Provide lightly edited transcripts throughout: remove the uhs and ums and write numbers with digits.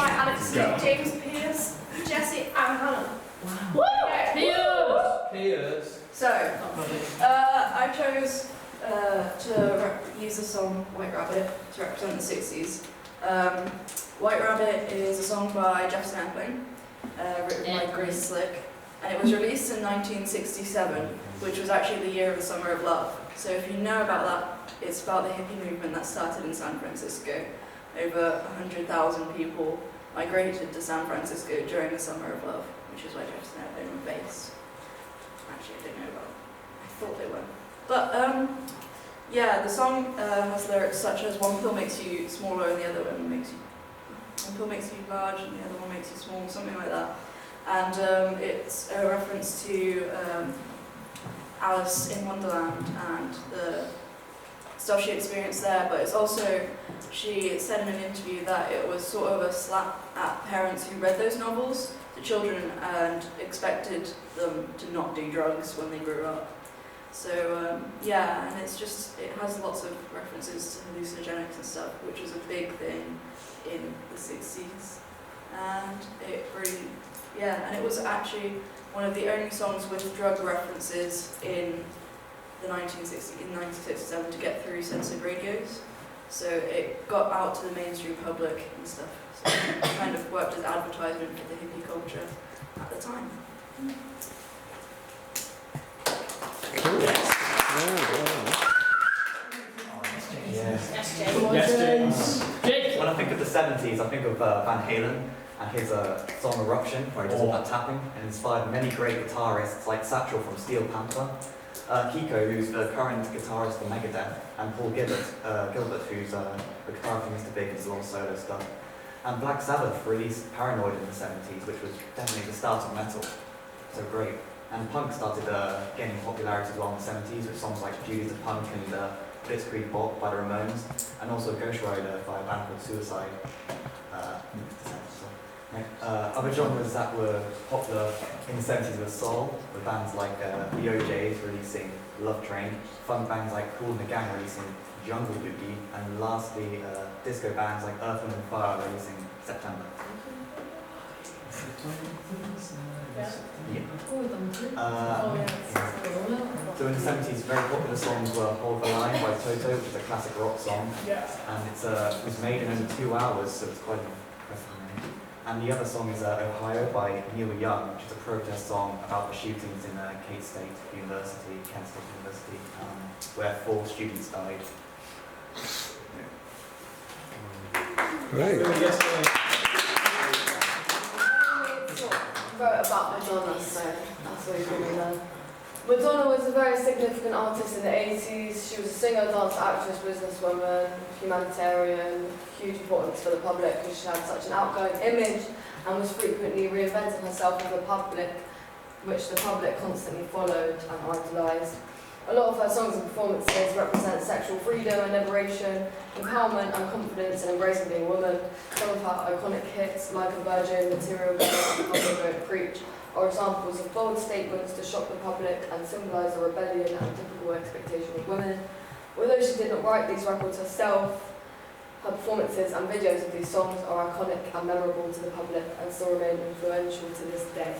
by Alex Smith, James Pierce, Jesse, and Hannah. Wow. Piers. So, I chose to use the song White Rabbit to represent the 60s. White Rabbit is a song by Jefferson Airplane, written by Grace Slick, and it was released in 1967, which was actually the year of the Summer of Love. So if you know about that, it's about the hippie movement that started in San Francisco. Over 100,000 people migrated to San Francisco during the Summer of Love, which is where Jefferson Airplane were based. Actually, I didn't know about it. I thought they were. But, yeah, the song has lyrics such as one pill makes you smaller and the other one makes you... One pill makes you large and the other one makes you small, something like that. And it's a reference to Alice in Wonderland and the stuff she experienced there, but it's also, she said in an interview that it was sort of a slap at parents who read those novels to children and expected them to not do drugs when they grew up. So yeah, and it's just, it has lots of references to hallucinogenics and stuff, which was a big thing in the 60s. And it really, yeah, and it was actually one of the only songs with drug references in the 1967 to get through censored radios. So it got out to the mainstream public and stuff. So it kind of worked as advertisement for the hippie culture at the time. Cool. Yes, James. Jake. When I think of the 70s, I think of Van Halen and his song Eruption, where he does all that tapping, and inspired many great guitarists like Satchel from Steel Panther, Kiko, who's the current guitarist for Megadeth, and Paul Gilbert, who's the guitar for Mr. Big and his long solo stuff. And Black Sabbath released Paranoid in the 70s, which was definitely the start of metal. So great. And punk started gaining popularity as well in the 70s with songs like Judy's a Punk and Blitzkrieg Bop by the Ramones, and also Ghost Rider by a band called Suicide. Other genres that were popular in the 70s were soul, with bands like the OJs releasing Love Train, funk bands like Kool and the Gang releasing Jungle Boogie, and lastly disco bands like Earth, Wind and Fire releasing September. So in the 70s, very popular songs were Hold the Line by Toto, which is a classic rock song, and it was made in only 2 hours, so it's quite impressive. And the other song is Ohio by Neil Young, which is a protest song about the shootings in Kent State University, where 4 students died. Great. Wrote about Madonna, so that's what you really learn. Madonna was a very significant artist in the 80s. She was a singer, dancer, actress, businesswoman, humanitarian, huge importance for the public because she had such an outgoing image and was frequently reinventing herself with the public, which the public constantly followed and idolised. A lot of her songs and performances represent sexual freedom and liberation, empowerment and confidence in embracing being a woman. Some of her iconic hits, like A Virgin, Material Girl, and Public Don't Preach, are examples of bold statements to shock the public and symbolise the rebellion and typical expectation of women. Although she did not write these records herself, her performances and videos of these songs are iconic and memorable to the public and still remain influential to this day.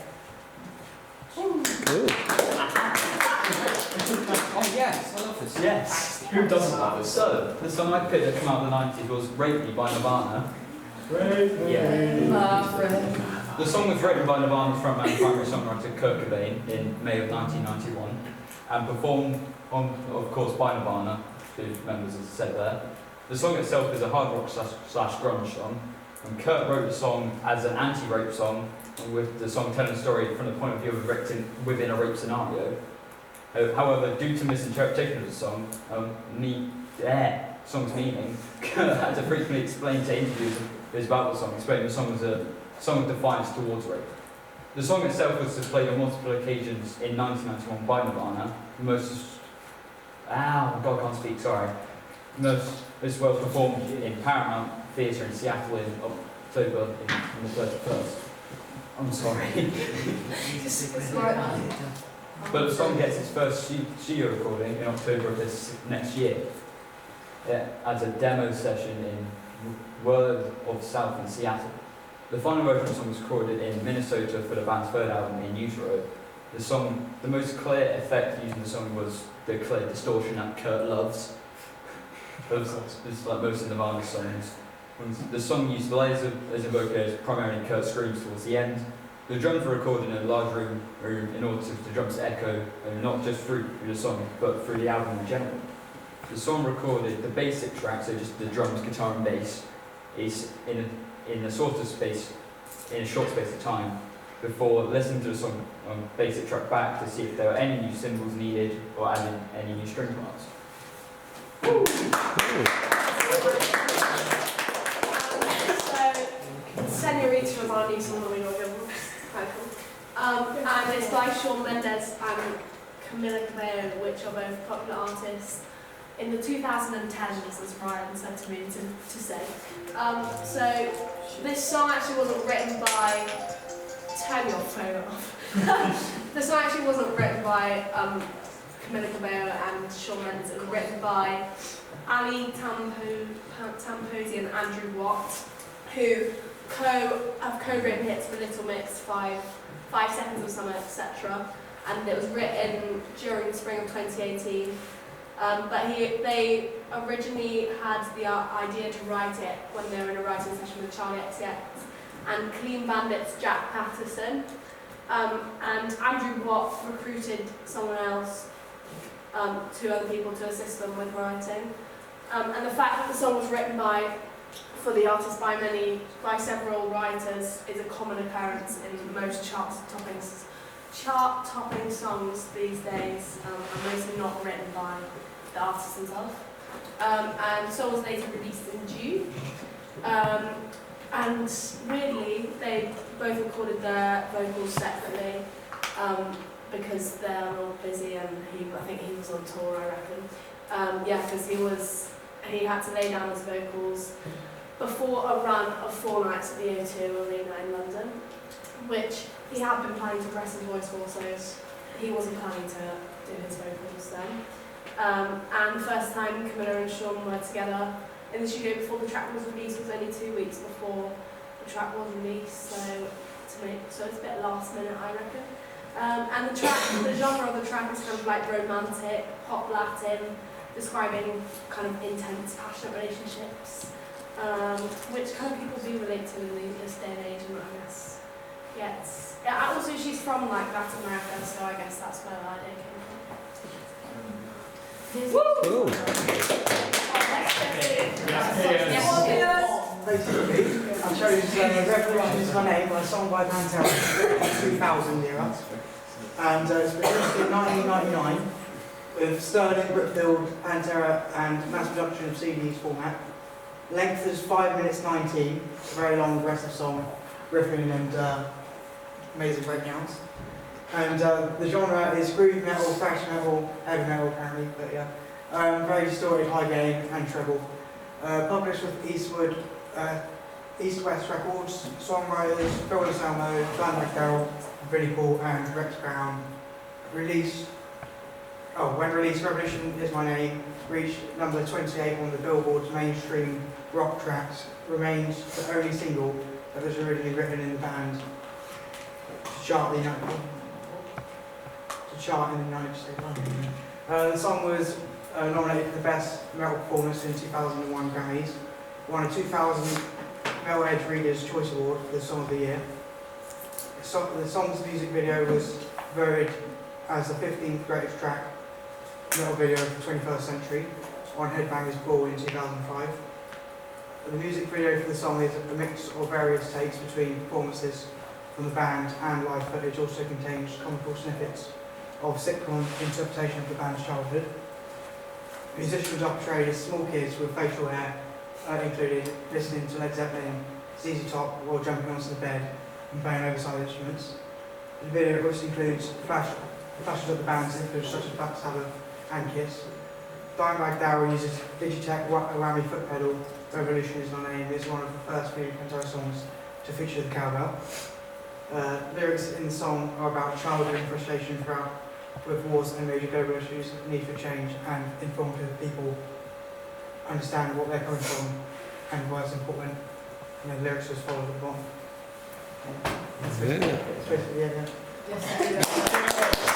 Cool. Oh yes, I love this. Yes. Who doesn't love this? So, the song I picked that came out in the 90s was Rape Me by Nirvana. The song was written by Nirvana's frontman and primary songwriter Kurt Cobain in May of 1991 and performed, of course, by Nirvana, whose members, as I said there. The song itself is a hard rock slash grunge song, and Kurt wrote the song as an anti-rape song, with the song telling a story from the point of view of a victim within a rape scenario. However, due to misinterpretation of the song, song's meaning, Kurt had to frequently explain to interviews about the song, explaining the song as a song of defiance towards rape. The song itself was displayed on multiple occasions in 1991 by Nirvana. Most well performed in Paramount Theatre in Seattle in October on the 31st. I'm sorry. But the song gets its first studio recording in October of this next year. As a demo session in Word of South in Seattle. The final version of the song was recorded in Minnesota for the band's third album In Utero. The most clear effect using the song was the clear distortion that Kurt loves. It's like most of Nirvana's songs. The song used the layers as a vocalist, primarily Kurt screams towards the end. The drums were recorded in a large room in order for the drums to echo, not just through the song, but through the album in general. The song recorded the basic track, so just the drums, guitar and bass, is in a short space of time, before listening to the song on basic track back to see if there were any new cymbals needed or adding any new string parts. So, Senorita was our new song that we were given. Quite cool. And it's by Shawn Mendes and Camila Cabello, which are both popular artists in the 2010s, as Ryan said to me to say. So this song actually wasn't written by... Turn your phone off. This song actually wasn't written by Camila Cabello and Shawn Mendes. It was written by Ali Tamposi and Andrew Watt, who have co-written hits for Little Mix, 5 Seconds of Summer, etc. And it was written during the spring of 2018. But they originally had the idea to write it when they were in a writing session with Charlie XCX and Clean Bandit's Jack Patterson. And Andrew Watt recruited someone else, 2 other people to assist them with writing. And the fact that the song was written for the artist by several writers is a common occurrence in most chart-topping songs these days, and mostly not written by the artist himself. And the song was later released in June. And weirdly, they both recorded their vocals separately because they're all busy, and I think he was on tour, I reckon. Because he had to lay down his vocals before a run of 4 nights at the O2 Arena in London, which he had been planning to rest his voice for, so he wasn't planning to do his vocals then. And the first time Camila and Shawn were together in the studio before the track was released was only 2 weeks before the track was released, so it's a bit last minute, I reckon. And the genre of the track is kind of like romantic, pop Latin, describing kind of intense, passionate relationships, which kind of people do relate to in this day and age, and I guess, also she's from like Latin America, so I guess that's where that idea came from. Cool. Basically, I'll show you Revolution Is My Name, a song by Pantera, 2000 era. And it's produced in 1999 with Sterling, Brookfield, Pantera, and mass production of CDs format. Length is 5 minutes 19, a very long aggressive song, riffing and amazing breakdowns. And the genre is groove metal, thrash metal, heavy metal apparently, but yeah. Very distorted high gain and treble. Published with East West Records, songwriters Phil Anselmo, Dan McDowell, Billy Paul and Rex Brown. When released, Revolution Is My Name reached number 28 on the Billboard's mainstream rock tracks, remains the only single that was originally written in the band to chart in the United States. The song was nominated for the Best Metal Performance in 2001 Grammys, won a 2000 Metal Edge Reader's Choice Award for the Song of the Year. The song's music video was voted as the 15th greatest track metal video of the 21st century on Headbangers Ball in 2005. The music video for the song is a mix of various takes between performances from the band and live footage. Also contains comical snippets of sitcom interpretation of the band's childhood. Musicians are portrayed as small kids with facial hair, included listening to Led Zeppelin, ZZ Top while jumping onto the bed and playing oversized instruments. The video also includes flashes of the band's influence such as Black Sabbath and Kiss. Dimebag Darrell uses Digitech whammy foot pedal. Revolution Is My Name is one of the first few Pantera songs to feature the cowbell. Lyrics in the song are about childhood and frustration with wars and major global issues, need for change, and informative people understand what they're coming from and why it's important. And the lyrics are as follows at the bottom. Yeah. Supposed to be, yeah. Yes, thank you very much.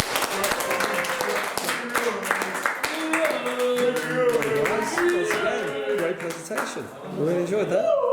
Great presentation. I really enjoyed that.